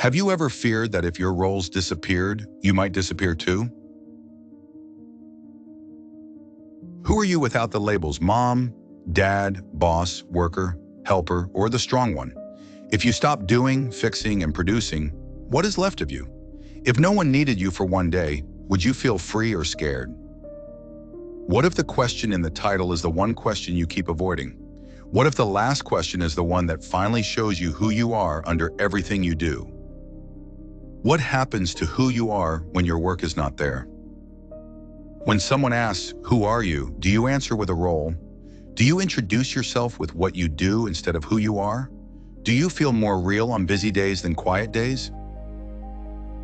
Have you ever feared that if your roles disappeared, you might disappear too? Who are you without the labels mom, dad, boss, worker, helper, or the strong one? If you stop doing, fixing, and producing, what is left of you? If no one needed you for one day, would you feel free or scared? What if the question in the title is the one question you keep avoiding? What if the last question is the one that finally shows you who you are under everything you do? What happens to who you are when your work is not there? When someone asks, "Who are you?" do you answer with a role? Do you introduce yourself with what you do instead of who you are? Do you feel more real on busy days than quiet days?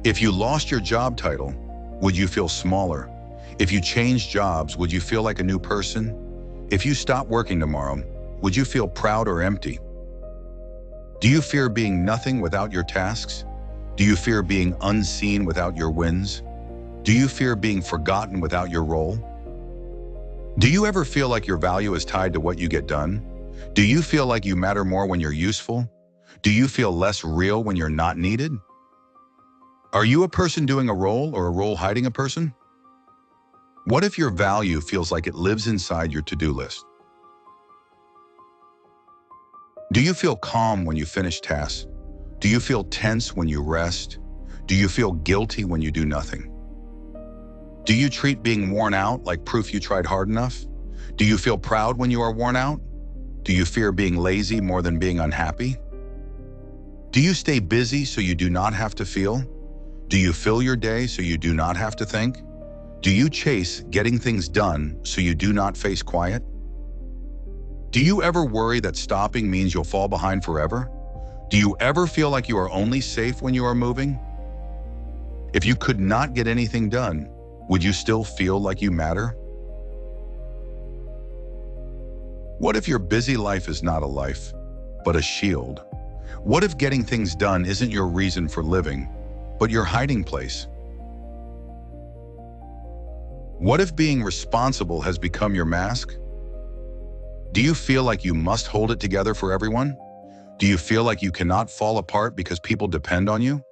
If you lost your job title, would you feel smaller? If you changed jobs, would you feel like a new person? If you stopped working tomorrow, would you feel proud or empty? Do you fear being nothing without your tasks? Do you fear being unseen without your wins? Do you fear being forgotten without your role? Do you ever feel like your value is tied to what you get done? Do you feel like you matter more when you're useful? Do you feel less real when you're not needed? Are you a person doing a role or a role hiding a person? What if your value feels like it lives inside your to-do list? Do you feel calm when you finish tasks? Do you feel tense when you rest? Do you feel guilty when you do nothing? Do you treat being worn out like proof you tried hard enough? Do you feel proud when you are worn out? Do you fear being lazy more than being unhappy? Do you stay busy so you do not have to feel? Do you fill your day so you do not have to think? Do you chase getting things done so you do not face quiet? Do you ever worry that stopping means you'll fall behind forever? Do you ever feel like you are only safe when you are moving? If you could not get anything done, would you still feel like you matter? What if your busy life is not a life, but a shield? What if getting things done isn't your reason for living, but your hiding place? What if being responsible has become your mask? Do you feel like you must hold it together for everyone? Do you feel like you cannot fall apart because people depend on you?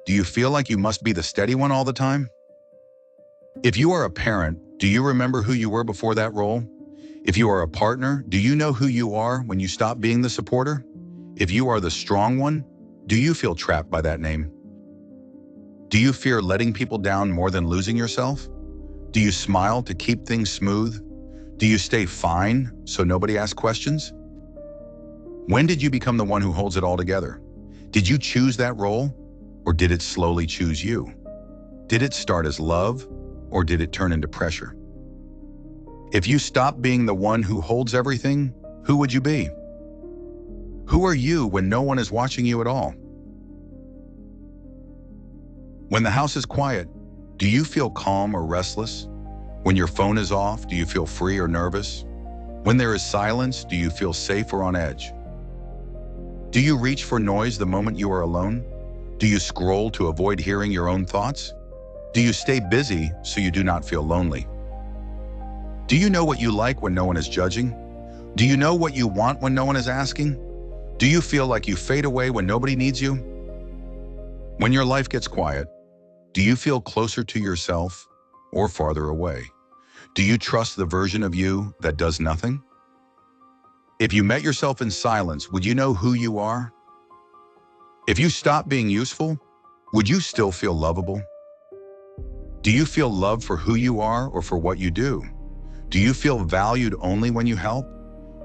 Do you feel like you must be the steady one all the time? If you are a parent, do you remember who you were before that role? If you are a partner, do you know who you are when you stop being the supporter? If you are the strong one, do you feel trapped by that name? Do you fear letting people down more than losing yourself? Do you smile to keep things smooth? Do you stay fine so nobody asks questions? When did you become the one who holds it all together? Did you choose that role, or did it slowly choose you? Did it start as love, or did it turn into pressure? If you stop being the one who holds everything, who would you be? Who are you when no one is watching you at all? When the house is quiet, do you feel calm or restless? When your phone is off, do you feel free or nervous? When there is silence, do you feel safe or on edge? Do you reach for noise the moment you are alone? Do you scroll to avoid hearing your own thoughts? Do you stay busy so you do not feel lonely? Do you know what you like when no one is judging? Do you know what you want when no one is asking? Do you feel like you fade away when nobody needs you? When your life gets quiet, do you feel closer to yourself or farther away? Do you trust the version of you that does nothing? If you met yourself in silence, would you know who you are? If you stop being useful, would you still feel lovable? Do you feel love for who you are or for what you do? Do you feel valued only when you help?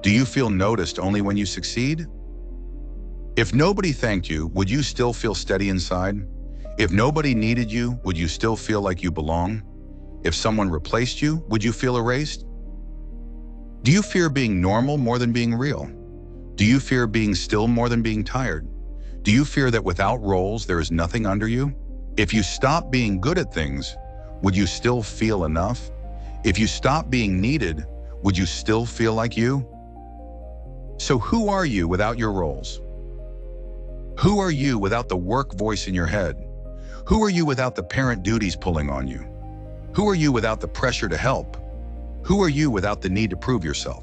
Do you feel noticed only when you succeed? If nobody thanked you, would you still feel steady inside? If nobody needed you, would you still feel like you belong? If someone replaced you, would you feel erased? Do you fear being normal more than being real? Do you fear being still more than being tired? Do you fear that without roles, there is nothing under you? If you stop being good at things, would you still feel enough? If you stop being needed, would you still feel like you? So who are you without your roles? Who are you without the work voice in your head? Who are you without the parent duties pulling on you? Who are you without the pressure to help? Who are you without the need to prove yourself?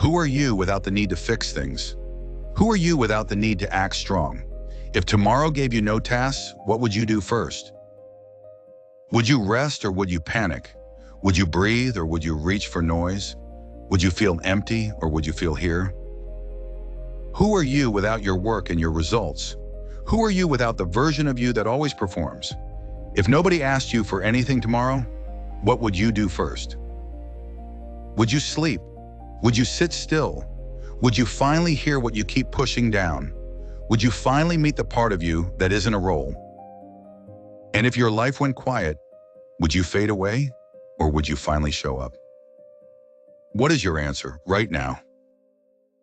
Who are you without the need to fix things? Who are you without the need to act strong? If tomorrow gave you no tasks, what would you do first? Would you rest or would you panic? Would you breathe or would you reach for noise? Would you feel empty or would you feel here? Who are you without your work and your results? Who are you without the version of you that always performs? If nobody asked you for anything tomorrow, what would you do first? Would you sleep? Would you sit still? Would you finally hear what you keep pushing down? Would you finally meet the part of you that isn't a role? And if your life went quiet, would you fade away or would you finally show up? What is your answer right now?